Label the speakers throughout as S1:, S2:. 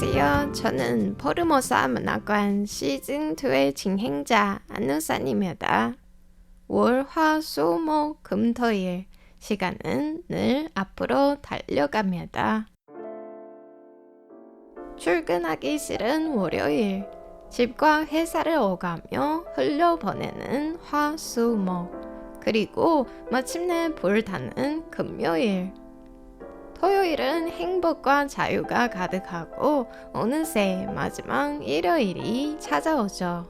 S1: 안녕하세요. 저는 포르모사 문학관 시즌2의 진행자 안누산입니다. 월, 화, 수, 목, 금, 토일 시간은 늘 앞으로 달려갑니다. 출근하기 싫은 월요일, 집과 회사를 오가며 흘려보내는 화, 수, 목, 그리고 마침내 불타는 금요일. 토요일은 행복과 자유가 가득하고 어느새 마지막 일요일이 찾아오죠.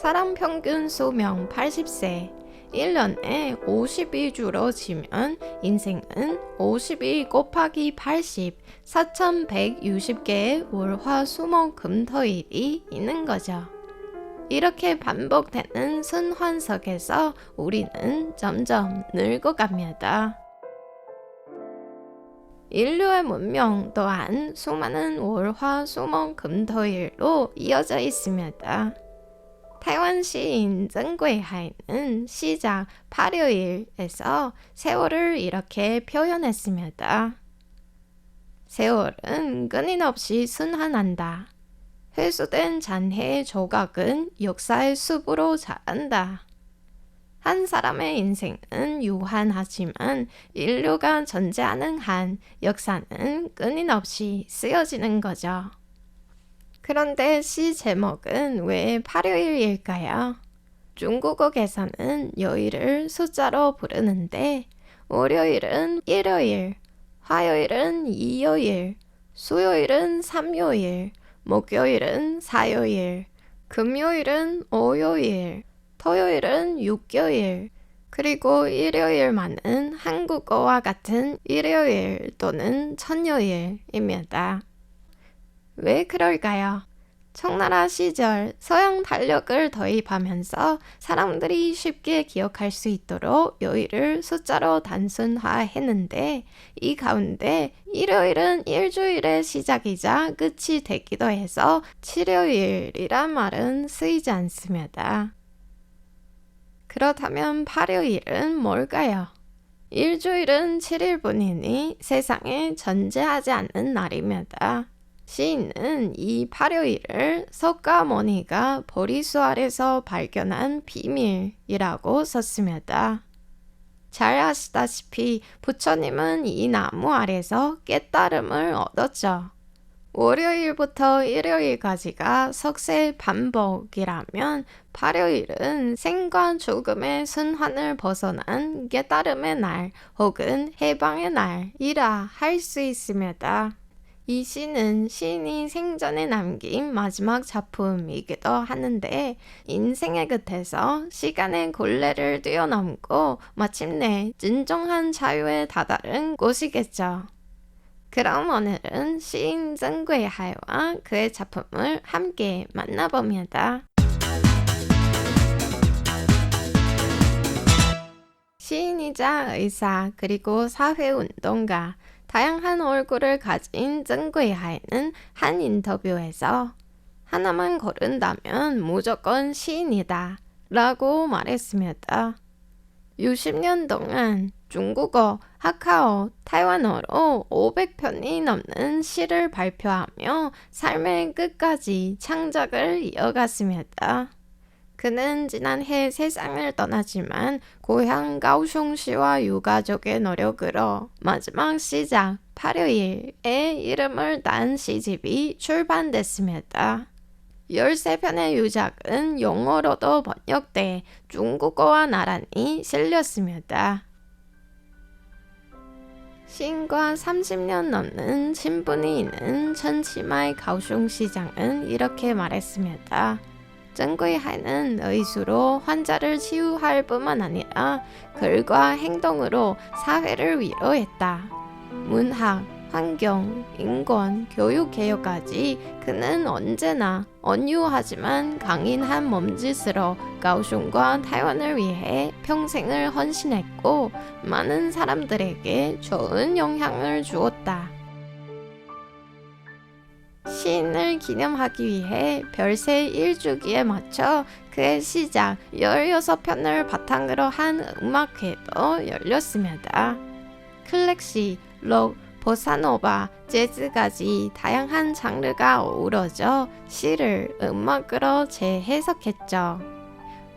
S1: 사람 평균 수명 80세, 1년에 52주로 지면 인생은 52 곱하기 80, 4160개의 월, 화, 수, 목, 금, 토일이 있는 거죠. 이렇게 반복되는 순환 속에서 우리는 점점 늙어갑니다. 인류의 문명 또한 수많은 월, 화, 수, 목, 금, 토일로 이어져 있습니다. 타이완 시인曾贵海는 시작 8요일에서 세월을 이렇게 표현했습니다. 세월은 끊임없이 순환한다. 회수된 잔해의 조각은 역사의 숲으로 자란다. 한 사람의 인생은 유한하지만 인류가 존재하는 한 역사는 끊임없이 쓰여지는 거죠. 그런데 시 제목은 왜 8요일일까요? 중국어에서는 요일을 숫자로 부르는데 월요일은 1요일, 화요일은 2요일, 수요일은 3요일, 목요일은 4요일, 금요일은 5요일, 토요일은 6요일, 그리고 일요일만은 한국어와 같은 일요일 또는 천요일입니다. 왜 그럴까요? 청나라 시절 서양 달력을 도입하면서 사람들이 쉽게 기억할 수 있도록 요일을 숫자로 단순화했는데 이 가운데 일요일은 일주일의 시작이자 끝이 되기도 해서 7요일이란 말은 쓰이지 않습니다. 그렇다면 8요일은 뭘까요? 일주일은 7일뿐이니 세상에 존재하지 않는 날입니다. 시인은 이 8요일을 석가모니가 보리수 아래서 발견한 비밀이라고 썼습니다. 잘 아시다시피 부처님은 이 나무 아래서 깨달음을 얻었죠. 월요일부터 일요일까지가 석세 반복이라면 8요일은 생과 죽음의 순환을 벗어난 깨달음의 날 혹은 해방의 날이라 할 수 있습니다. 이 시는 시인이 생전에 남긴 마지막 작품이기도 하는데 인생의 끝에서 시간의 굴레를 뛰어넘고 마침내 진정한 자유에 다다른 곳이겠죠. 그럼 오늘은 시인曾贵海와 그의 작품을 함께 만나봅니다. 시인이자 의사 그리고 사회운동가, 다양한 얼굴을 가진曾贵海는 한 인터뷰에서 하나만 고른다면 무조건 시인이다 라고 말했습니다. 60년 동안 중국어, 하카오, 타이완어로 500편이 넘는 시를 발표하며 삶의 끝까지 창작을 이어갔습니다. 그는 지난해 세상을 떠나지만 고향 가오슝시와 유가족의 노력으로 마지막 시작 8요일의 이름을 딴 시집이 출판됐습니다. 13편의 유작은 영어로도 번역돼 중국어와 나란히 실렸습니다. 시인과 30년 넘는 친분이 있는 천치마이 가오슝시장은 이렇게 말했습니다.曾贵海는 의수로 환자를 치유할 뿐만 아니라 글과 행동으로 사회를 위로했다. 문학, 환경, 인권, 교육 개혁까지 그는 언제나 온유하지만 강인한 몸짓으로 가오슝과 타이완을 위해 평생을 헌신했고 많은 사람들에게 좋은 영향을 주었다. 시인을 기념하기 위해 별세 1주기에 맞춰 그의 시작 16편을 바탕으로 한 음악회도 열렸습니다. 클래식, 록, 보사노바, 재즈까지 다양한 장르가 어우러져 시를 음악으로 재해석했죠.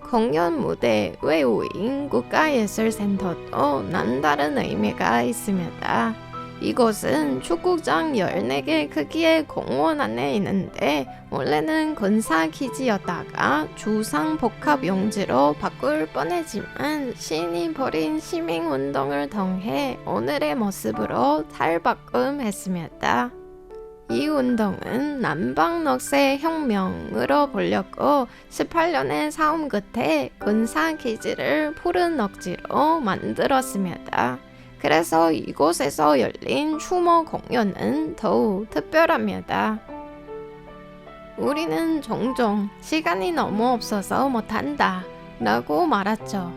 S1: 공연 무대 외우인 국가예술센터도 남다른 의미가 있습니다. 이곳은 축구장 14개 크기의 공원 안에 있는데 원래는 군사기지였다가 주상복합용지로 바꿀 뻔했지만 시인이 벌인 시민운동을 통해 오늘의 모습으로 탈바꿈했습니다. 이 운동은 남방녹색혁명으로 불렸고 18년의 싸움 끝에 군사기지를 푸른 녹지로 만들었습니다. 그래서 이곳에서 열린 추모 공연은 더욱 특별합니다. 우리는 종종 시간이 너무 없어서 못한다 라고 말하죠.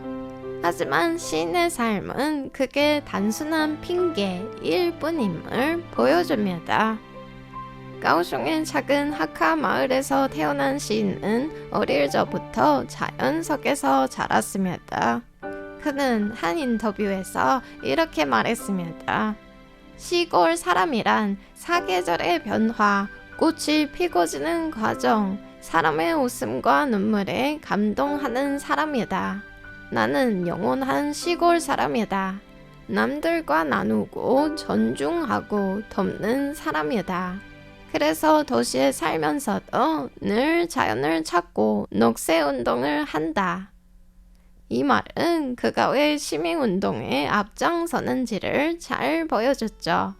S1: 하지만 시인의 삶은 그게 단순한 핑계일 뿐임을 보여줍니다. 가오슝의 작은 하카 마을에서 태어난 시인은 어릴 적부터 자연 속에서 자랐습니다. 그는 한 인터뷰에서 이렇게 말했습니다. 시골 사람이란 사계절의 변화, 꽃이 피고 지는 과정, 사람의 웃음과 눈물에 감동하는 사람이다. 나는 영원한 시골 사람이다. 남들과 나누고 존중하고 돕는 사람이다. 그래서 도시에 살면서도 늘 자연을 찾고 녹색운동을 한다. 이 말은 그가 왜 시민운동에 앞장서는지를 잘 보여줬죠.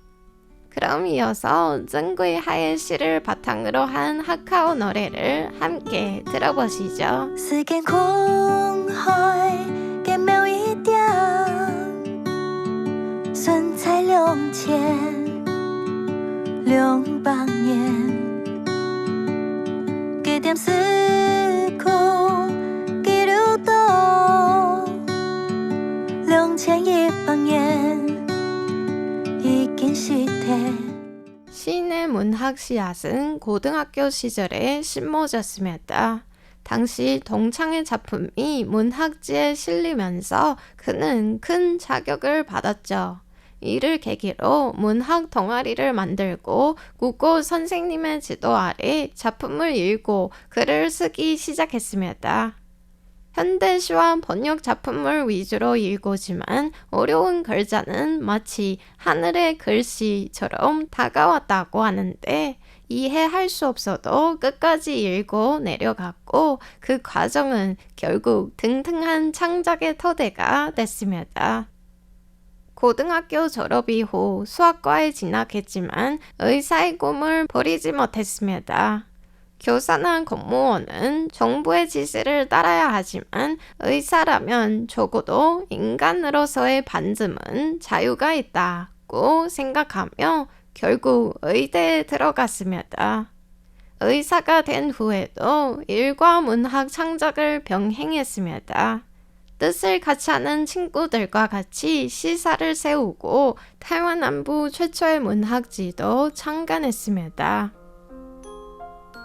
S1: 그럼 이어서 증구이 하의 시를 바탕으로 한 하카오 노래를 함께 들어보시죠.
S2: 時間空海嘅某一點，身在2200年，幾點時空記錄到2100年，已經시대
S1: 시인의 문학 씨앗은 고등학교 시절에 심어졌습니다. 당시 동창의 작품이 문학지에 실리면서 그는 큰 자격을 받았죠. 이를 계기로 문학 동아리를 만들고 국어 선생님의 지도 아래 작품을 읽고 글을 쓰기 시작했습니다. 현대시와 번역 작품을 위주로 읽고지만 어려운 글자는 마치 하늘의 글씨처럼 다가왔다고 하는데 이해할 수 없어도 끝까지 읽고 내려갔고 그 과정은 결국 등등한 창작의 토대가 됐습니다. 고등학교 졸업 이후 수학과에 진학했지만 의사의 꿈을 버리지 못했습니다. 교사나 공무원은 정부의 지시를 따라야 하지만 의사라면 적어도 인간으로서의 반쯤은 자유가 있다고 생각하며 결국 의대에 들어갔습니다. 의사가 된 후에도 일과 문학 창작을 병행했습니다. 뜻을 같이 하는 친구들과 같이 시사를 세우고台湾남부 최초의 문학지도 창간했습니다.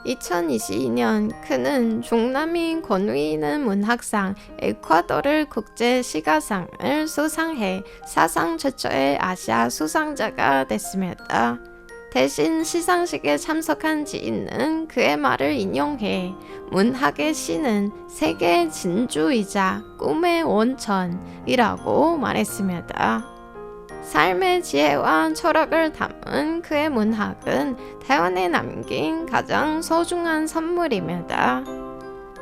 S1: 2022년 그는 중남미 권위 있는 문학상 에콰도르 국제시가상을 수상해 사상 최초의 아시아 수상자가 됐습니다. 대신 시상식에 참석한 지인은 그의 말을 인용해 문학의 시는 세계의 진주이자 꿈의 원천이라고 말했습니다. 삶의 지혜와 철학을 담은 그의 문학은台湾에 남긴 가장 소중한 선물입니다.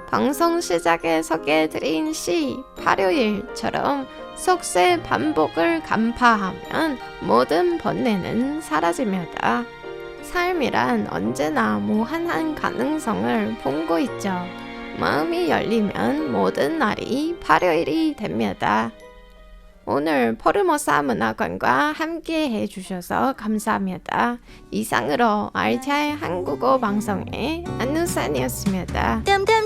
S1: 방송 시작에 소개해드린 시 8요일처럼 속세 반복을 간파하면 모든 번뇌는 사라집니다. 삶이란 언제나 무한한 가능성을 품고 있죠. 마음이 열리면 모든 날이 8요일이 됩니다. 오늘 포르모사 문화관과 함께 해주셔서 감사합니다. 이상으로 RTI 한국어 방송의 안누산이었습니다.
S2: 땀땀